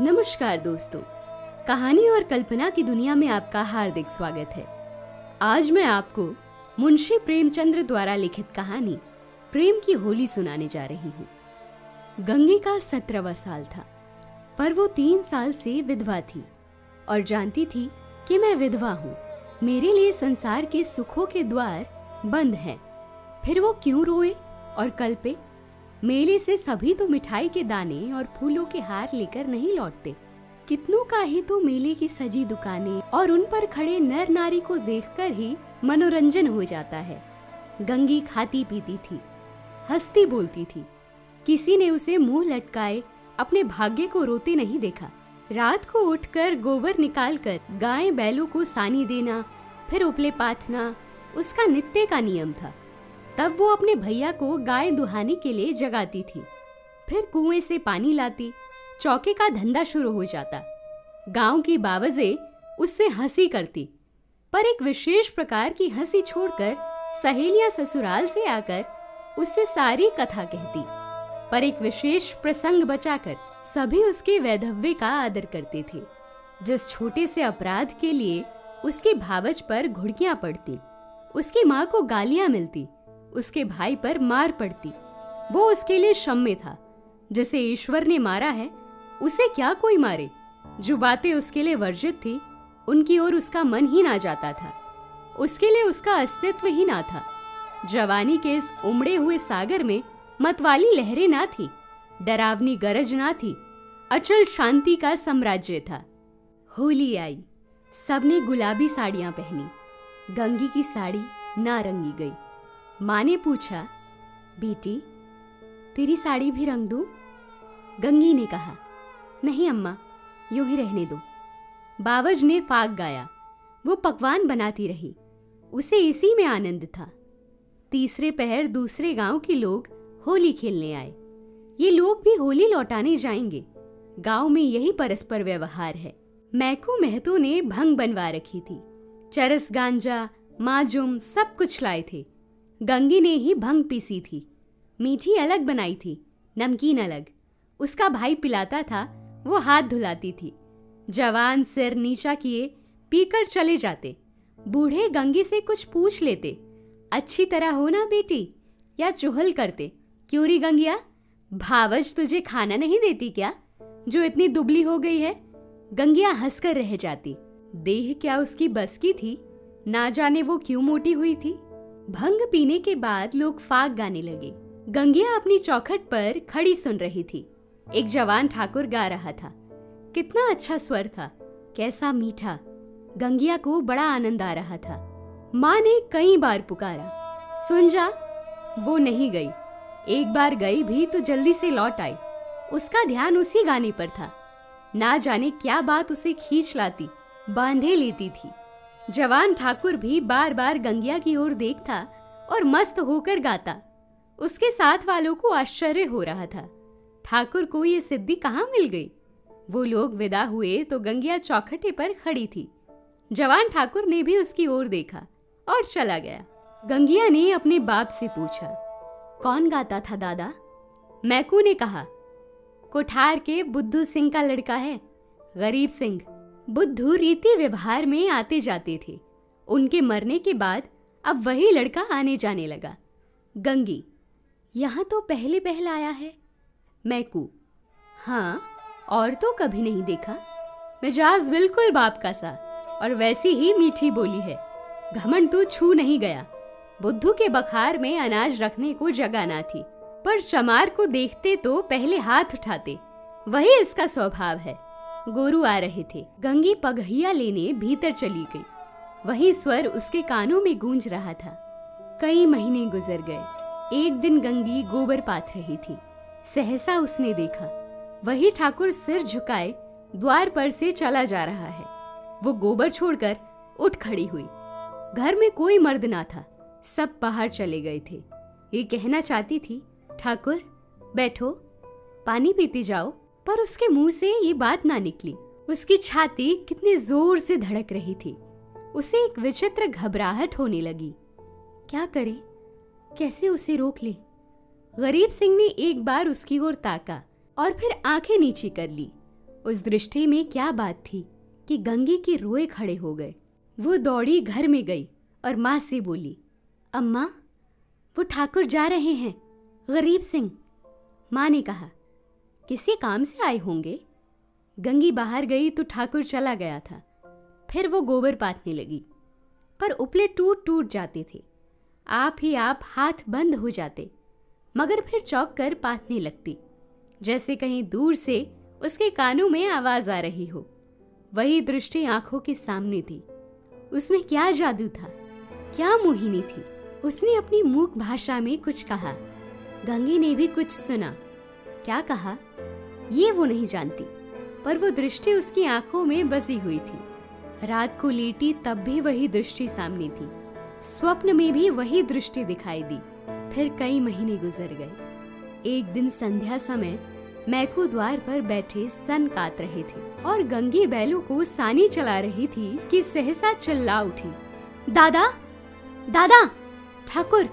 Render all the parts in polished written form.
नमस्कार दोस्तों, कहानी और कल्पना की दुनिया में आपका हार्दिक स्वागत है। आज मैं आपको मुंशी प्रेमचंद्र द्वारा लिखित कहानी प्रेम की होली सुनाने जा रही हूँ। गंगी का 17वां साल था, पर वो 3 साल से विधवा थी और जानती थी कि मैं विधवा हूँ। मेरे लिए संसार के सुखों के द्वार बंद हैं। फिर वो क्यों रोए और कल्पे? मेले से सभी तो मिठाई के दाने और फूलों के हार लेकर नहीं लौटते। कितनों का ही तो मेले की सजी दुकानें और उन पर खड़े नर नारी को देखकर ही मनोरंजन हो जाता है। गंगी खाती पीती थी, हंसती बोलती थी। किसी ने उसे मुंह लटकाए अपने भाग्य को रोते नहीं देखा। रात को उठकर गोबर निकालकर गाय बैलों को सानी देना, फिर उपले पाथना उसका नित्य का नियम था। तब वो अपने भैया को गाय दुहाने के लिए जगाती थी, फिर कुएं से पानी लाती। चौके का धंधा शुरू हो जाता। गांव की बावजे उससे हंसी करती, पर एक विशेष प्रकार की हंसी छोड़कर सहेलियां ससुराल से आकर उससे सारी कथा कहती। पर एक विशेष प्रसंग बचाकर सभी उसके वैधव्य का आदर करते थे। जिस छोटे से अपराध के लिए उसके भावज पर घुड़कियां पड़ती, उसकी माँ को गालियां मिलती, उसके भाई पर मार पड़ती, वो उसके लिए क्षम्य था। जिसे ईश्वर ने मारा है उसे क्या कोई मारे। जो बातें उसके लिए वर्जित थी उनकी ओर उसका मन ही ना जाता था। उसके लिए उसका अस्तित्व ही ना था। जवानी के इस उमड़े हुए सागर में मतवाली लहरें ना थी, डरावनी गरज ना थी, अचल शांति का साम्राज्य था। होली आई, सबने गुलाबी साड़ियां पहनी। गंगी की साड़ी नारंगी गई। माँ ने पूछा, बेटी तेरी साड़ी भी रंग दूं? गंगी ने कहा, नहीं अम्मा, यूं ही रहने दो। बावज ने फाग गाया। वो पकवान बनाती रही, उसे इसी में आनंद था। तीसरे पहर दूसरे गांव के लोग होली खेलने आए। ये लोग भी होली लौटाने जाएंगे। गांव में यही परस्पर व्यवहार है। मैकू महतो ने भंग बनवा रखी थी। चरस गांजा माजुम सब कुछ लाए थे। गंगी ने ही भंग पीसी थी। मीठी अलग बनाई थी, नमकीन अलग। उसका भाई पिलाता था, वो हाथ धुलाती थी। जवान सिर नीचा किए पीकर चले जाते। बूढ़े गंगी से कुछ पूछ लेते, अच्छी तरह हो ना बेटी, या चुहल करते, क्यों री गंगिया, भावज तुझे खाना नहीं देती क्या, जो इतनी दुबली हो गई है? गंगिया हंसकर रह जाती। देह क्या उसकी बस की थी, ना जाने वो क्यों मोटी हुई थी। भंग पीने के बाद लोग फाग गाने लगे। गंगिया अपनी चौखट पर खड़ी सुन रही थी। एक जवान ठाकुर गा रहा था। कितना अच्छा स्वर था, कैसा मीठा। गंगिया को बड़ा आनंद आ रहा था। माँ ने कई बार पुकारा, सुन जा। वो नहीं गई। एक बार गई भी तो जल्दी से लौट आई। उसका ध्यान उसी गाने पर था। ना जाने क्या बात उसे खींच लाती, बांधे लेती थी। जवान ठाकुर भी बार बार गंगिया की ओर देखता और मस्त होकर गाता। उसके साथ वालों को आश्चर्य हो रहा था, ठाकुर को ये सिद्धि कहाँ मिल गई। वो लोग विदा हुए तो गंगिया चौखटे पर खड़ी थी। जवान ठाकुर ने भी उसकी ओर देखा और चला गया। गंगिया ने अपने बाप से पूछा, कौन गाता था दादा? मैकू ने कहा, कोठार के बुद्धू सिंह का लड़का है, गरीब सिंह। बुद्धू रीति व्यवहार में आते जाते थे। उनके मरने के बाद अब वही लड़का आने जाने लगा। गंगी, यहाँ तो पहले पहल आया है। मैकू, हाँ, और तो कभी नहीं देखा। मिजाज बिल्कुल बाप का सा, और वैसी ही मीठी बोली है। घमंड तो छू नहीं गया। बुद्धू के बखार में अनाज रखने को जगह ना थी, पर चमार को देखते तो पहले हाथ उठाते। वही इसका स्वभाव है। गोरू आ रहे थे। गंगी पगहिया लेने भीतर चली गई। वही स्वर उसके कानों में गूंज रहा था। कई महीने गुजर गए। एक दिन गंगी गोबर पाथ रही थी। सहसा उसने देखा, वही ठाकुर सिर झुकाए द्वार पर से चला जा रहा है। वो गोबर छोड़कर उठ खड़ी हुई। घर में कोई मर्द ना था, सब बाहर चले गए थे। ये कहना चाहती थी, ठाकुर बैठो, पानी पीती जाओ, पर उसके मुंह से ये बात ना निकली। उसकी छाती कितने जोर से धड़क रही थी। उसे एक विचित्र घबराहट होने लगी। क्या करे, कैसे उसे रोक ले? गरीब सिंह ने एक बार उसकी ओर ताका और फिर आंखें नीची कर ली। उस दृष्टि में क्या बात थी कि गंगी के रोए खड़े हो गए। वो दौड़ी घर में गई और माँ से बोली, अम्मा, वो ठाकुर जा रहे हैं, गरीब सिंह। माँ ने कहा, किसी काम से आए होंगे। गंगी बाहर गई तो ठाकुर चला गया था। फिर वो गोबर पाथने लगी, पर उपले टूट टूट जाते थे। आप ही आप हाथ बंद हो जाते, मगर फिर चौंक कर पाथने लगती, जैसे कहीं दूर से उसके कानों में आवाज आ रही हो। वही दृष्टि आंखों के सामने थी। उसमें क्या जादू था, क्या मोहिनी थी। उसने अपनी मूक भाषा में कुछ कहा। गंगी ने भी कुछ सुना। क्या कहा ये वो नहीं जानती, पर वो दृष्टि उसकी आंखों में बसी हुई थी। रात को लेटी तब भी वही दृष्टि सामने थी। स्वप्न में भी वही दृष्टि दिखाई दी। फिर कई महीने गुजर गए। एक दिन संध्या समय मैकू द्वार पर बैठे सन काट रहे थे और गंगी बैलों को सानी चला रही थी कि सहसा चिल्ला उठी, दादा, दादा, ठाकुर।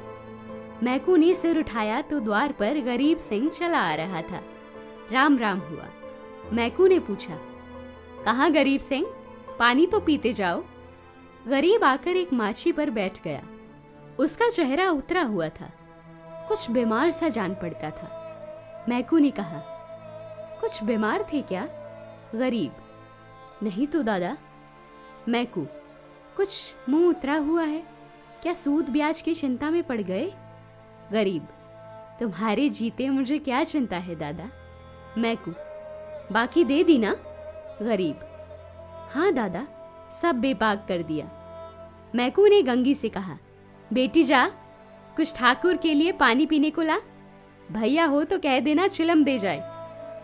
मैकू ने सिर उठाया तो द्वार पर गरीब सिंह चला आ रहा था। राम राम हुआ। मैकू ने पूछा, कहाँ गरीब सिंह, पानी तो पीते जाओ। गरीब आकर एक माछी पर बैठ गया। उसका चेहरा उतरा हुआ था, कुछ बीमार सा जान पड़ता था। मैकू ने कहा, कुछ बीमार थे क्या? गरीब, नहीं तो दादा। मैकू, कुछ मुंह उतरा हुआ है, क्या सूद ब्याज की चिंता में पड़ गए? गरीब, तुम्हारे जीते मुझे क्या चिंता है दादा। मैकू, बाकी दे दी ना? गरीब, हाँ दादा, सब बेबाक कर दिया। मैकू ने गंगी से कहा, बेटी जा, कुछ ठाकुर के लिए पानी पीने को ला। भैया हो तो कह देना चिलम दे जाए।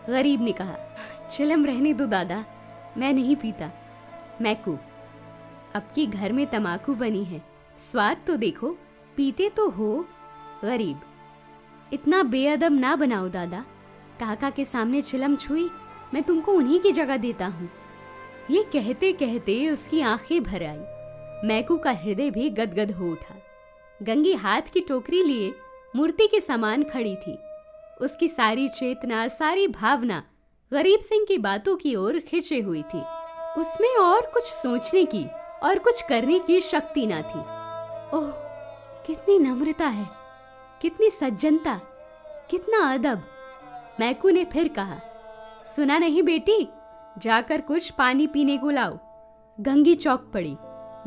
गरीब ने कहा, चिलम रहने दो दादा, मैं नहीं पीता। मैकू, अब की घर में तमाकू बनी है, स्वाद तो देखो, पीते तो हो। गरीब, इतना बेअदब ना बनाओ दादा, काका के सामने चिलम छुई, मैं तुमको उन्हीं की जगह देता हूँ। ये कहते कहते उसकी आंखें भर आई। मैकू का हृदय भी गदगद हो उठा। गंगी हाथ की टोकरी लिए मूर्ति के समान खड़ी थी। उसकी सारी चेतना, सारी भावना गरीब सिंह की बातों की ओर खिंची हुई थी। उसमें और कुछ सोचने की और कुछ करने की शक्ति ना थी। ओह, कितनी नम्रता है, कितनी सज्जनता, कितना अदब। मैकू ने फिर कहा, सुना नहीं बेटी, जाकर कुछ पानी पीने को लाओ। गंगी चौंक पड़ी,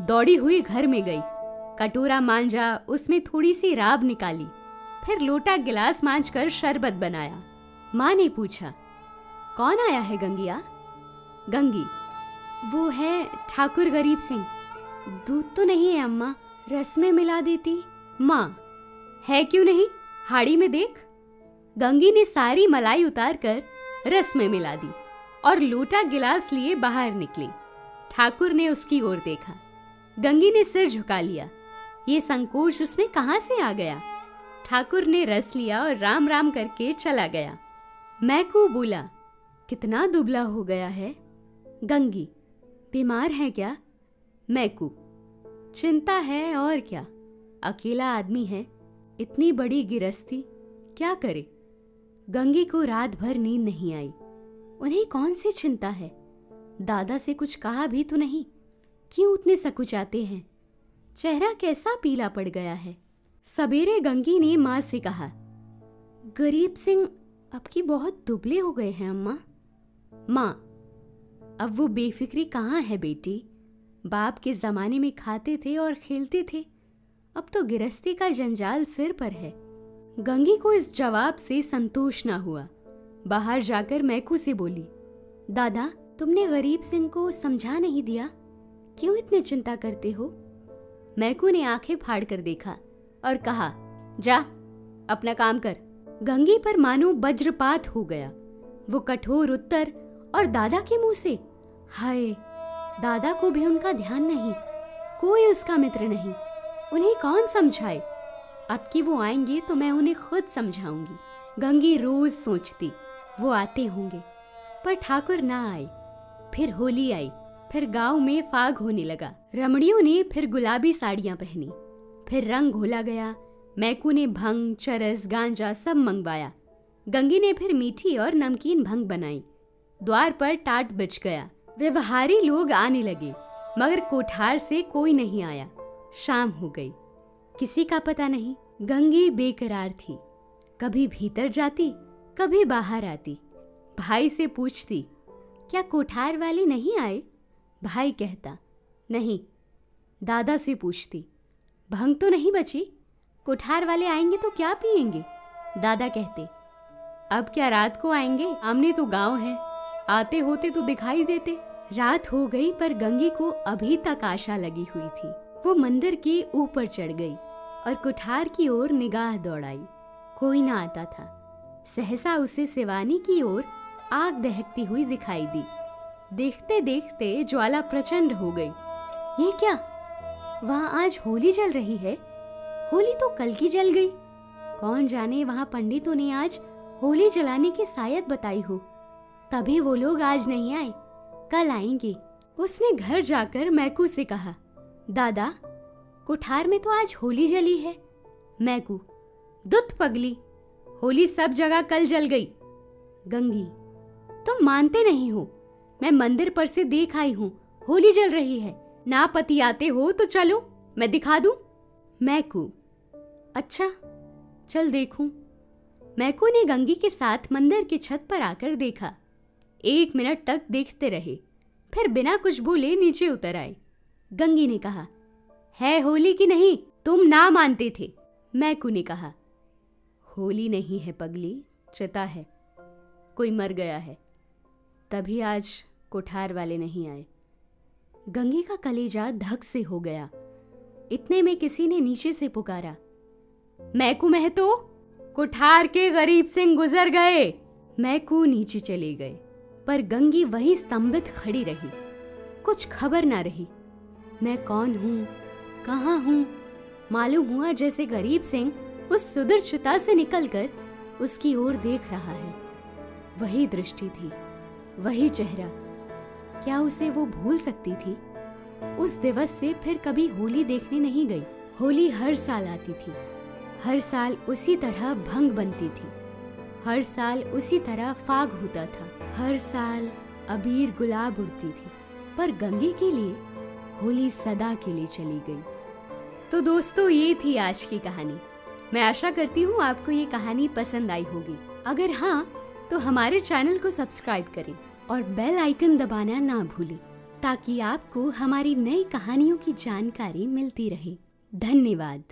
दौड़ी हुई घर में गई। कटोरा मांजा, उसमें थोड़ी सी राब निकाली, फिर लोटा गिलास मांजकर शरबत बनाया। माँ ने पूछा, कौन आया है गंगिया? गंगी, वो है ठाकुर गरीब सिंह। दूध तो नहीं है अम्मा, रस में मिला देती। माँ, है क्यों नहीं, हाड़ी में देख। गंगी ने सारी मलाई उतारकर रस में मिला दी और लोटा गिलास लिए बाहर निकली। ठाकुर ने उसकी ओर देखा। गंगी ने सिर झुका लिया। ये संकोच उसमें कहां से आ गया? ठाकुर ने रस लिया और राम राम करके चला गया। मैकू बोला, कितना दुबला हो गया है। गंगी, बीमार है क्या? मैकू, चिंता है और क्या, अकेला आदमी है, इतनी बड़ी गिरस्ती, क्या करे। गंगी को रात भर नींद नहीं आई। उन्हें कौन सी चिंता है? दादा से कुछ कहा भी तो नहीं, क्यों उतने सकुचाते हैं? चेहरा कैसा पीला पड़ गया है। सवेरे गंगी ने माँ से कहा, गरीब सिंह अब की बहुत दुबले हो गए हैं अम्मा। माँ, अब वो बेफिक्री कहाँ है बेटी? बाप के जमाने में खाते थे और खेलते थे, अब तो गिरस्ती का जंजाल सिर पर है। गंगी को इस जवाब से संतोष ना हुआ। बाहर जाकर मैकू से बोली, दादा, तुमने गरीब सिंह को समझा नहीं दिया, क्यों इतने चिंता करते हो? मैकू ने आंखें फाड़ कर देखा और कहा, जा अपना काम कर। गंगी पर मानो वज्रपात हो गया। वो कठोर उत्तर और दादा के मुंह से, हाय, दादा को भी उनका ध्यान नहीं, कोई उसका मित्र नहीं, उन्हें कौन समझाए? अब कि वो आएंगे तो मैं उन्हें खुद समझाऊंगी। गंगी रोज सोचती वो आते होंगे, पर ठाकुर ना आए। फिर होली आई, फिर गांव में फाग होने लगा। रमणियों ने फिर गुलाबी साड़ियां पहनी, फिर रंग घोला गया। मैकू ने भंग, चरस, गांजा सब मंगवाया। गंगी ने फिर मीठी और नमकीन भंग बनाई। द्वार पर टाट बिछ गया। व्यवहारी लोग आने लगे, मगर कोठार से कोई नहीं आया। शाम हो गई, किसी का पता नहीं। गंगी बेकरार थी, कभी भीतर जाती, कभी बाहर आती। भाई से पूछती, क्या कोठार वाले नहीं आए? भाई कहता, नहीं। दादा से पूछती, भंग तो नहीं बची? कोठार वाले आएंगे तो क्या पिएंगे? दादा कहते, अब क्या रात को आएंगे? सामने तो गांव है, आते होते तो दिखाई देते। रात हो गई, पर गंगी को अभी तक आशा लगी हुई थी। वो मंदिर के ऊपर चढ़ गई और कोठार की ओर निगाह दौड़ाई। कोई ना आता था। सहसा उसे सिवानी की ओर आग दहकती हुई दिखाई दी। देखते देखते ज्वाला प्रचंड हो गई। ये क्या? वहां आज होली जल रही है। होली तो कल की जल गई। कौन जाने वहां पंडितों ने आज होली जलाने की सायत बताई हो, तभी वो लोग आज नहीं आए, कल आएंगे। उसने घर जाकर मैकू से कहा, दादा, कोठार में तो आज होली जली है। मैकू, दुत पगली, होली सब जगह कल जल गई। गंगी, तुम मानते नहीं हो, मैं मंदिर पर से देख आई हूँ, होली जल रही है। ना पति आते हो तो चलो, मैं दिखा दूं। मैकू, अच्छा चल देखूं। मैकू ने गंगी के साथ मंदिर की छत पर आकर देखा। 1 मिनट तक देखते रहे, फिर बिना कुछ बोले नीचे उतर आए। गंगी ने कहा, है होली की नहीं? तुम ना मानते थे। मैकू ने कहा, होली नहीं है पगली, चिता है, कोई मर गया है, तभी आज कोठार वाले नहीं आए। गंगी का कलेजा धक से हो गया। इतने में किसी ने नीचे से पुकारा, मैकू महतो, कोठार के गरीब सिंह गुजर गए। मैकू नीचे चले गए, पर गंगी वहीं स्तंभित खड़ी रही। कुछ खबर ना रही। मैं कौन हूँ, कहाँ हूँ? मालूम हुआ जैसे गरीब सिंह उस सुदृढ़ चिता से निकलकर उसकी ओर देख रहा है। वही दृष्टि थी, वही चेहरा। क्या उसे वो भूल सकती थी? उस दिवस से फिर कभी होली देखने नहीं गई। होली हर साल आती थी, हर साल उसी तरह भंग बनती थी, हर साल उसी तरह फाग होता था, हर साल अबीर गुलाब उड़ती थी। पर गंगी के लिए होली सदा के लिए चली गई। तो दोस्तों, ये थी आज की कहानी। मैं आशा करती हूँ आपको ये कहानी पसंद आई होगी। अगर हाँ, तो हमारे चैनल को सब्सक्राइब करें और बेल आइकन दबाना ना भूलें, ताकि आपको हमारी नई कहानियों की जानकारी मिलती रहे। धन्यवाद।